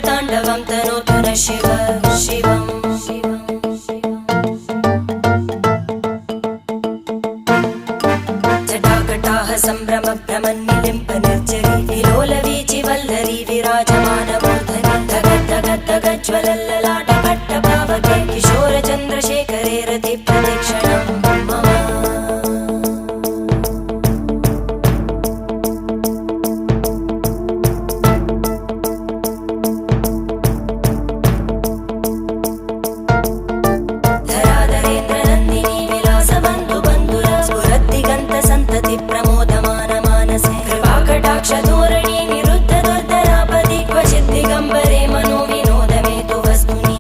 ताण्डवं तनोतु न शिव शिवम् जटाकटाः सम्भ्रम भ्रमन्निलिम्ब निर्जरी विलोलवीचि वल्लरी विराजमानमूर्धनि धगज्ज्वलल्ललाटपट्टपावके किशोरचन्द्रशेखरे रति प्रदक्षिणं मम प्रमोदमान मानसे कृपाकटाक्षधोरणी निरुद्ध दुर्धरापदि क्वचित् दिगम्बरे मनो